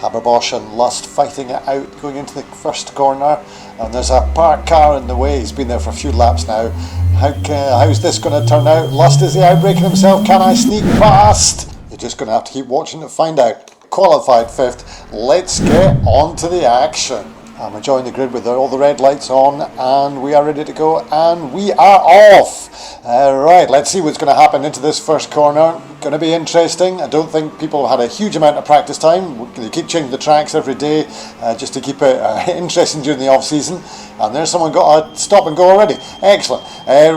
Haber-Bosch and Lust fighting it out, going into the first corner, and there's a parked car in the way. He's been there for a few laps now. How's this going to turn out? Lust, is he outbraking himself? Can I sneak past? You're just going to have to keep watching to find out. Qualified 5th. Let's get on to the action. I'm enjoying the grid with all the red lights on, and we are ready to go, and we are off. Right, let's see what's going to happen into this first corner. Going to be interesting. I don't think people had a huge amount of practice time. They keep changing the tracks every day just to keep it interesting during the off season. And there's someone got a stop and go already. Excellent.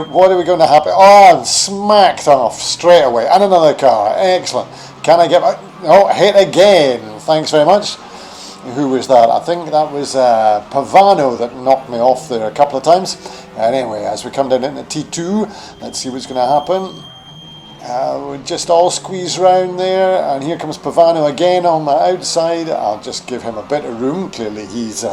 What are we going to happen? Oh, I'm smacked off straight away. And another car. Excellent. Can I get my... Oh, hit again. Thanks very much. Who was that? I think that was Pavano that knocked me off there a couple of times. Anyway, as we come down into T2, let's see what's going to happen. We just all squeeze round there, and here comes Pavano again on the outside. I'll just give him a bit of room. Clearly he's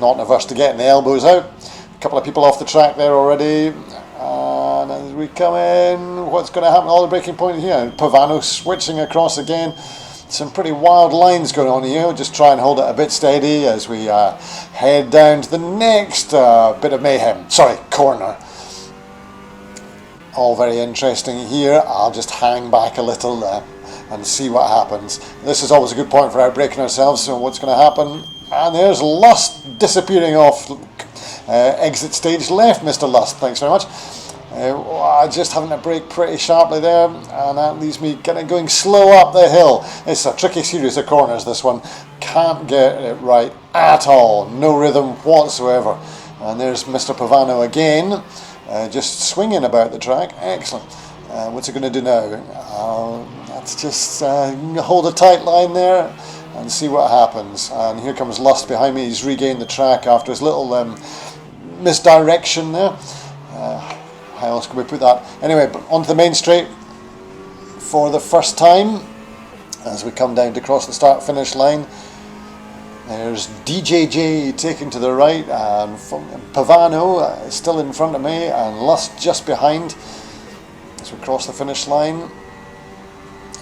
not averse to getting the elbows out. A couple of people off the track there already. And as we come in, what's going to happen? All the braking point here. Pavano switching across again. Some pretty wild lines going on here. We'll just try and hold it a bit steady as we head down to the next bit of mayhem. Sorry, corner. All very interesting here. I'll just hang back a little and see what happens. This is always a good point for outbraking ourselves. So what's going to happen? And there's Lust disappearing off exit stage left, Mr. Lust. Thanks very much. Just having to brake pretty sharply there, and that leaves me going slow up the hill. It's a tricky series of corners, this one. Can't get it right at all. No rhythm whatsoever. And there's Mr. Pavano again, just swinging about the track. Excellent. What's he going to do now? Let's just hold a tight line there and see what happens. And here comes Lust behind me. He's regained the track after his little misdirection there. How else can we put that? Anyway, onto the main straight for the first time as we come down to cross the start-finish line. There's DJJ taking to the right, and Pavano is still in front of me, and Lust just behind as we cross the finish line.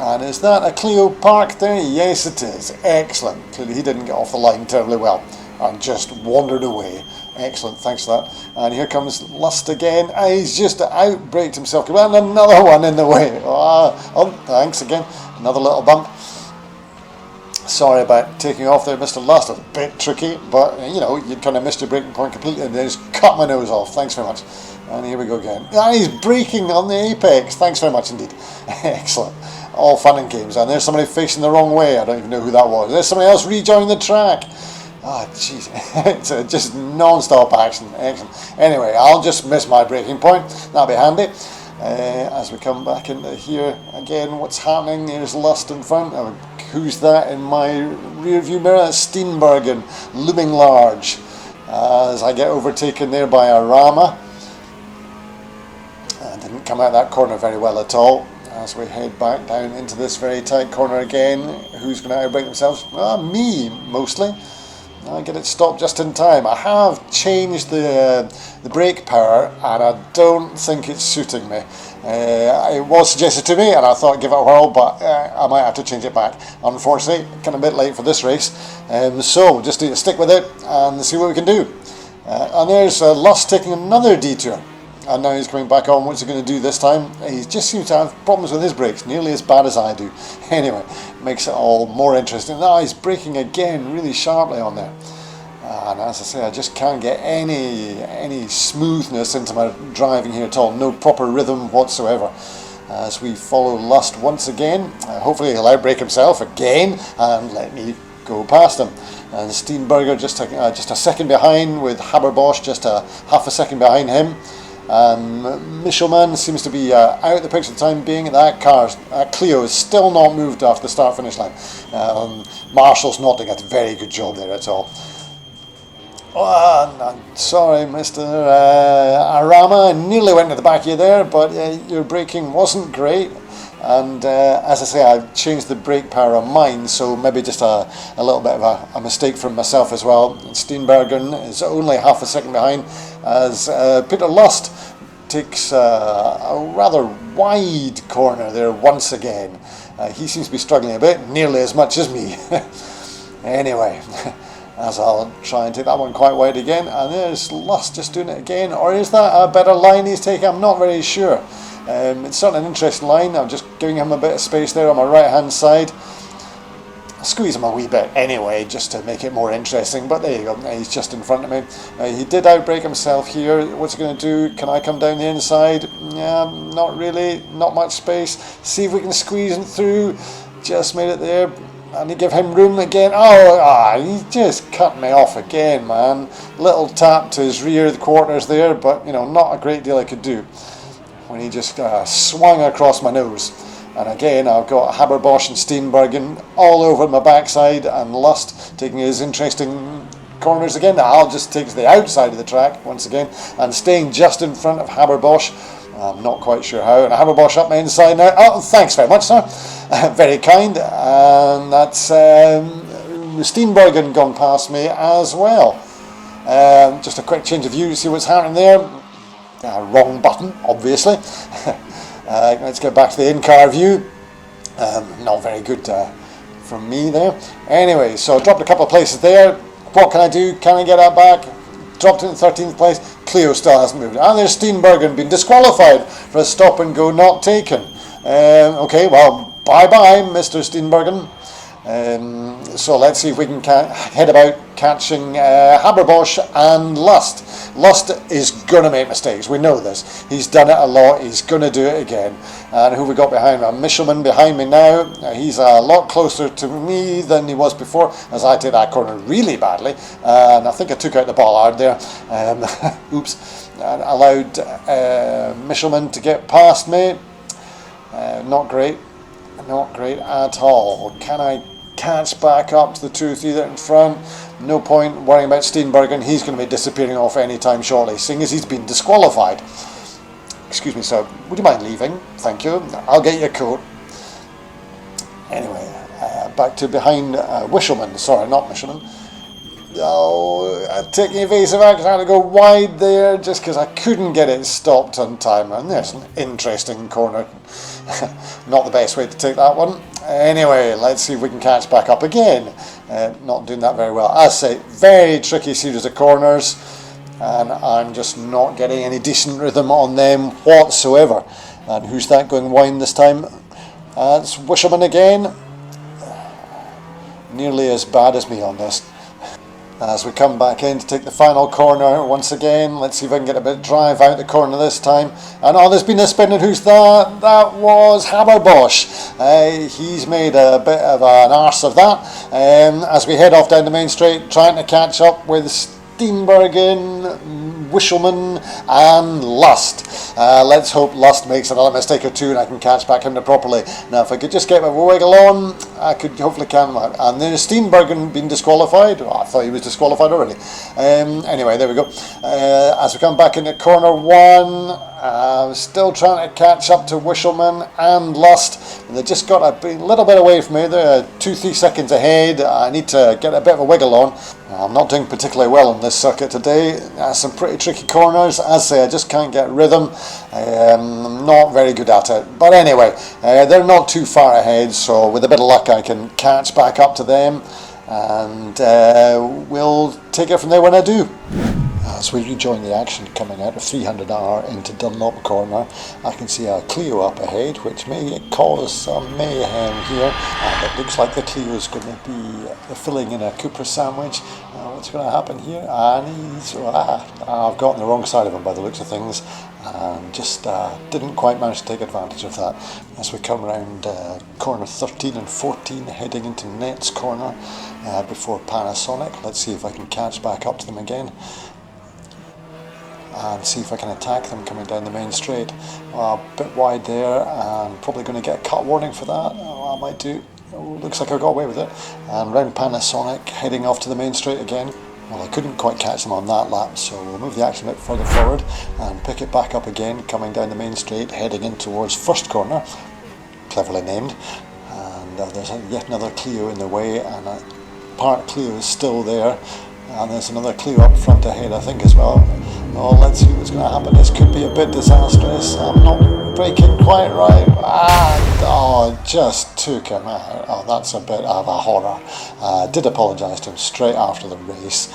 And is that a Clio parked there? Yes, it is. Excellent. Clearly he didn't get off the line terribly well and just wandered away. Excellent, thanks for that. And here comes Lust again. He's just outbraked himself. And another one in the way. Oh, thanks again. Another little bump. Sorry about taking off there, Mr. Lust. It was a bit tricky, but you know, you kind of missed your braking point completely and then just cut my nose off. Thanks very much. And here we go again. He's braking on the apex. Thanks very much indeed. Excellent. All fun and games. And there's somebody facing the wrong way. I don't even know who that was. There's somebody else rejoining the track. Oh, jeez. It's just non-stop action. Excellent. Anyway, I'll just miss my braking point. That'll be handy. As we come back into here again, what's happening? There's Lust in front. Who's that in my rear view mirror? Steenbergen, looming large. As I get overtaken there by a Rama. Didn't come out that corner very well at all. As we head back down into this very tight corner again, who's going to outbrake themselves? Me, mostly. I get it stopped just in time. I have changed the brake power, and I don't think it's suiting me. It was suggested to me, and I thought give it a whirl, but I might have to change it back. Unfortunately, kind of a bit late for this race, so just need to stick with it and see what we can do. And there's Lust taking another detour. And now he's coming back on. What's he going to do this time? He just seems to have problems with his brakes, nearly as bad as I do. Anyway, makes it all more interesting. Now he's braking again really sharply on there. And as I say, I just can't get any smoothness into my driving here at all. No proper rhythm whatsoever. As we follow Lust once again. Hopefully he'll outbrake himself again and let me go past him. And Steenberger just a second behind, with Haber-Bosch just a half a second behind him. Michelman seems to be out of the picture for the time being. That car, Clio, is still not moved after the start-finish line. Marshall's not doing a very good job there at all. Oh, I'm sorry, Mr. Arama, I nearly went to the back of you there, but your braking wasn't great. And as I say, I've changed the brake power on mine, so maybe just a little bit of a mistake from myself as well. Steenbergen is only half a second behind, as Peter Lust takes a rather wide corner there once again. He seems to be struggling a bit, nearly as much as me. Anyway, as I'll try and take that one quite wide again, and there's Lust just doing it again, or is that a better line he's taking? I'm not very sure. It's certainly an interesting line. I'm just giving him a bit of space there on my right hand side. Squeeze him a wee bit anyway, just to make it more interesting, but there you go, he's just in front of me. He did outbrake himself here. What's he going to do? Can I come down the inside? Yeah, not really, not much space. See if we can squeeze him through. Just made it there, and give him room again. He just cut me off again, man. Little tap to his rear quarters there, but not a great deal I could do when he just swung across my nose. And again, I've got Haber-Bosch and Steenbergen all over my backside, and Lust taking his interesting corners again. I'll just take to the outside of the track once again, and staying just in front of Haber-Bosch. I'm not quite sure how. And Haber-Bosch up my inside now. Oh, thanks very much, sir. Very kind. And that's Steenbergen gone past me as well. Just a quick change of view, see what's happening there. Wrong button, obviously. Let's get back to the in-car view. Not very good from me there. Anyway, so I dropped a couple of places there. What can I do? Can I get that back? Dropped it in 13th place. Clio still hasn't moved. And there's Steenbergen been disqualified for a stop and go not taken. Okay, well, bye-bye, Mr. Steenbergen. So let's see if we can head about catching Haber-Bosch and Lust. Lust is going to make mistakes. We know this. He's done it a lot. He's going to do it again. And who we got behind me? Michelman behind me now. He's a lot closer to me than he was before, as I did that corner really badly. And I think I took out the bollard there. Oops. And allowed Michelman to get past me. Not great. Not great at all. Can I catch back up to the 2-3 there in front? No point worrying about Steenbergen. He's going to be disappearing off any time shortly, seeing as he's been disqualified. Excuse me, sir. Would you mind leaving? Thank you. I'll get your coat. Anyway, back to behind Wishelman. Sorry, not Michelman. Oh, taking evasive action. I had to go wide there just because I couldn't get it stopped on time. And there's an interesting corner. Not the best way to take that one. Anyway, let's see if we can catch back up again. Not doing that very well. As I say, very tricky series of corners, and I'm just not getting any decent rhythm on them whatsoever. And who's that going wide this time? It's Wishelman again. Nearly as bad as me on this. As we come back in to take the final corner once again, let's see if I can get a bit of drive out the corner this time. And there's been a spin, and who's that? That was Haber-Bosch. He's made a bit of an arse of that. As we head off down the main straight, trying to catch up with Steenbergen, Wishelman and Lust. Let's hope Lust makes another mistake or two and I can catch back him properly. Now if I could just get my wiggle on, I could hopefully count him out. And then Steenbergen been disqualified. I thought he was disqualified already. Anyway, there we go. As we come back into corner one, still trying to catch up to Wishelman and Lust. And they just got a little bit away from me. They're 2-3 seconds ahead. I need to get a bit of a wiggle on. I'm not doing particularly well on this circuit today. Some pretty tricky corners. As I say, I just can't get rhythm. I'm not very good at it. But anyway, they're not too far ahead, so with a bit of luck I can catch back up to them, and we'll take it from there when I do. As we rejoin the action coming out of 300R into Dunlop Corner, I can see a Clio up ahead, which may cause some mayhem here. And it looks like the Clio is going to be filling in a Cupra sandwich. What's going to happen here? And I've got on the wrong side of him by the looks of things, and just didn't quite manage to take advantage of that. As we come around corner 13 and 14, heading into Nets Corner before Panasonic. Let's see if I can catch back up to them again and see if I can attack them coming down the main straight. A bit wide there, and probably going to get a cut warning for that. I might do. Looks like I got away with it. And round Panasonic, heading off to the main straight again. Well, I couldn't quite catch them on that lap, so we'll move the action a bit further forward and pick it back up again, coming down the main straight, heading in towards first corner. Cleverly named. And there's yet another Clio in the way, and a parked Clio is still there. And there's another Clio up front ahead, I think, as well. Oh, let's see what's going to happen. This could be a bit disastrous. I'm not braking quite right. Just took him out. Oh, that's a bit of a horror. Did apologise to him straight after the race.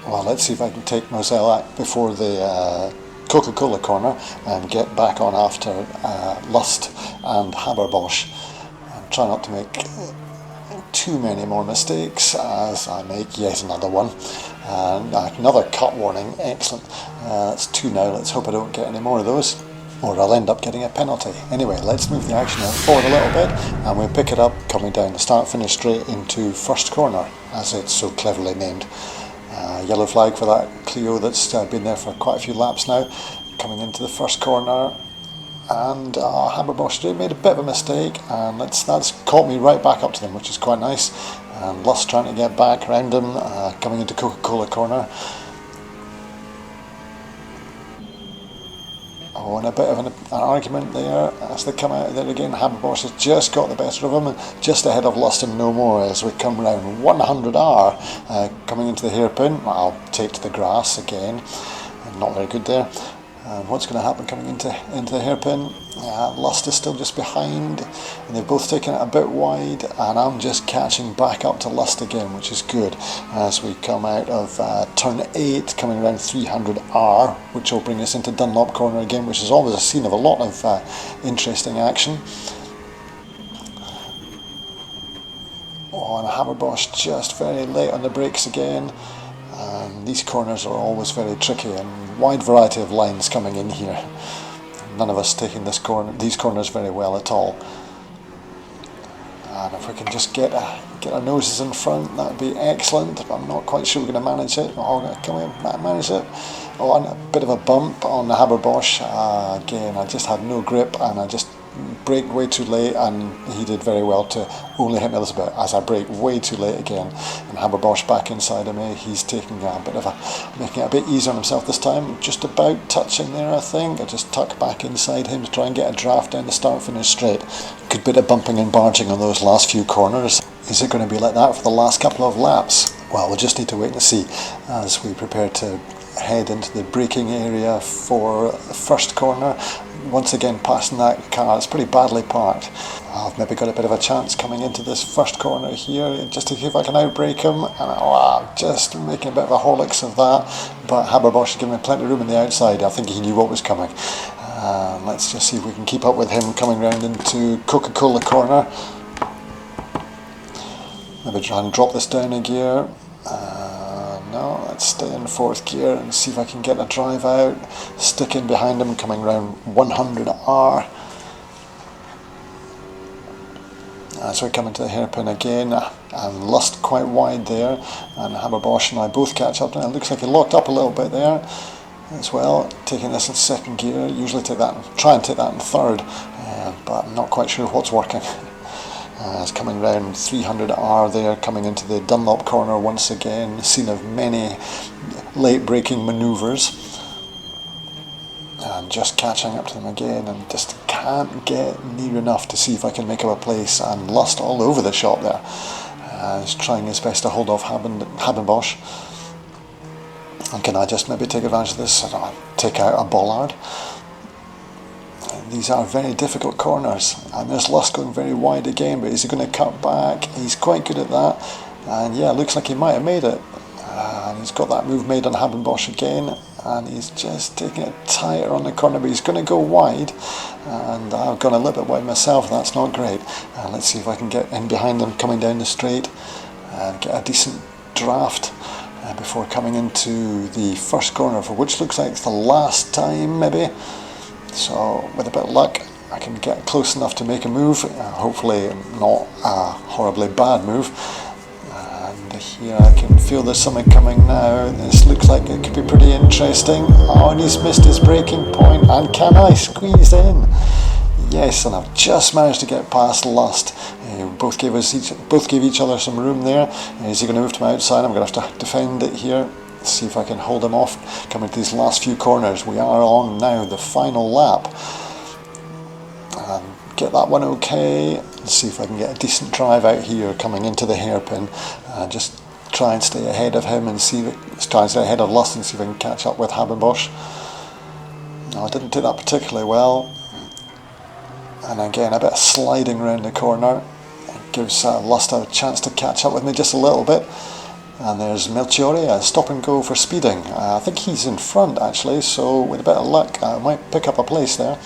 Well, let's see if I can take Moselle out before the Coca-Cola corner and get back on after Lust and Haber-Bosch. And try not to make too many more mistakes as I make yet another one. And another cut warning, excellent. That's 2 now, let's hope I don't get any more of those, or I'll end up getting a penalty. Anyway, let's move the action forward a little bit, and we'll pick it up coming down the start-finish straight into first corner, as it's so cleverly named. Yellow flag for that Clio that's been there for quite a few laps now, coming into the first corner. And Haber-Bosch made a bit of a mistake, and that's caught me right back up to them, which is quite nice. And Lust trying to get back around him, coming into Coca-Cola corner. Oh, and a bit of an argument there as they come out there again. Haber-Bosch has just got the better of him, just ahead of Lust and No More as we come round 100R, coming into the hairpin. I'll take to the grass again, not very good there. And what's going to happen coming into the hairpin? Lust is still just behind, and they've both taken it a bit wide, and I'm just catching back up to Lust again, which is good as we come out of turn 8, coming around 300R, which will bring us into Dunlop corner again, which is always a scene of a lot of interesting action. Oh, and Haber-Bosch just very late on the brakes again. And these corners are always very tricky, and wide variety of lines coming in here. None of us taking these corners very well at all. And if we can just get our noses in front, that would be excellent. But I'm not quite sure we're going to manage it. Oh, can we manage it? Oh, and a bit of a bump on the Haber-Bosch. Again, I just had no grip, and I just braked way too late, and he did very well to only hit me a little bit as I braked way too late again. And Haber-Bosch back inside of me. He's taking making it a bit easier on himself this time. Just about touching there, I think. I just tuck back inside him to try and get a draft down the start-finish straight. Good bit of bumping and barging on those last few corners. Is it going to be like that for the last couple of laps? Well, we'll just need to wait and see as we prepare to head into the braking area for first corner. Once again, passing that car, it's pretty badly parked. I've maybe got a bit of a chance coming into this first corner here, just to see if I can outbrake him. And I'm just making a bit of a horlicks of that, but Haber-Bosch is giving me plenty of room on the outside. I think he knew what was coming. Let's just see if we can keep up with him coming round into Coca-Cola corner. Maybe try and drop this down a gear. No, let's stay in 4th gear and see if I can get a drive out. Stick in behind him, coming round 100R. As we come into the hairpin again, and Lust quite wide there, and Haber-Bosch and I both catch up. Now it looks like he locked up a little bit there as well. Taking this in 2nd gear, usually try and take that in 3rd, but I'm not quite sure what's working. It's coming round 300R there, coming into the Dunlop corner once again. Scene of many late braking manoeuvres. And just catching up to them again, and just can't get near enough to see if I can make up a place. And Lust all over the shop there. He's trying his best to hold off Haber-Bosch. And can I just maybe take advantage of this? Take out a bollard. These are very difficult corners, and there's Lust going very wide again, but is he going to cut back? He's quite good at that, and yeah, looks like he might have made it. And he's got that move made on Haber-Bosch again, and he's just taking it tighter on the corner, but he's going to go wide, and I've gone a little bit wide myself. That's not great. Let's see if I can get in behind him coming down the straight and get a decent draft before coming into the first corner, for which looks like it's the last time maybe. So with a bit of luck, I can get close enough to make a move, hopefully not a horribly bad move. And here I can feel there's something coming now. This looks like it could be pretty interesting. Oh, and he's missed his braking point, and can I squeeze in? Yes, and I've just managed to get past Lust. Both gave each other some room there. Is he going to move to my outside? I'm going to have to defend it here. See if I can hold him off coming to these last few corners. We are on now the final lap, and get that one okay. Let's see if I can get a decent drive out here coming into the hairpin. Just try and stay ahead of him and try and stay ahead of Lust and see if I can catch up with Haberbosch. No, I didn't do that particularly well. And again, a bit of sliding around the corner. It gives Lust a chance to catch up with me just a little bit. And there's Melchiori, a stop and go for speeding. I think he's in front actually, so with a bit of luck I might pick up a place there.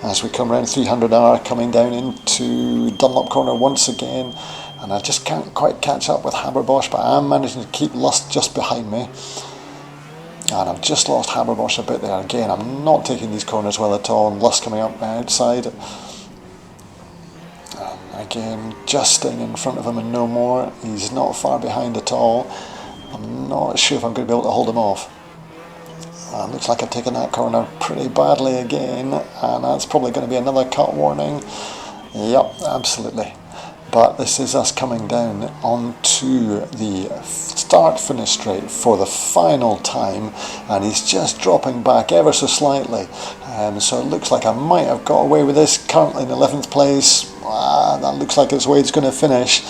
As we come around 300R, coming down into Dunlop Corner once again. And I just can't quite catch up with Haberbosch, but I am managing to keep Lust just behind me. And I've just lost Haberbosch a bit there. Again, I'm not taking these corners well at all, and Lust coming up outside. Again, just staying in front of him and no more. He's not far behind at all. I'm not sure if I'm going to be able to hold him off. Looks like I've taken that corner pretty badly again, and that's probably going to be another cut warning. Yep, absolutely. But this is us coming down onto the start-finish straight for the final time, and he's just dropping back ever so slightly. So it looks like I might have got away with this. Currently in 11th place. That looks like it's the way it's going to finish.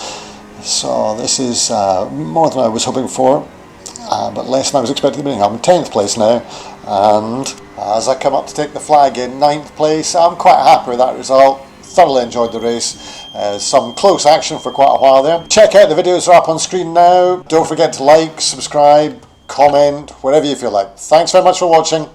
So this is more than I was hoping for, but less than I was expecting to be. I'm in 10th place now, and as I come up to take the flag in 9th place, I'm quite happy with that result. Thoroughly enjoyed the race. Some close action for quite a while there. Check out the videos that are up on screen now. Don't forget to like, subscribe, comment, whatever you feel like. Thanks very much for watching.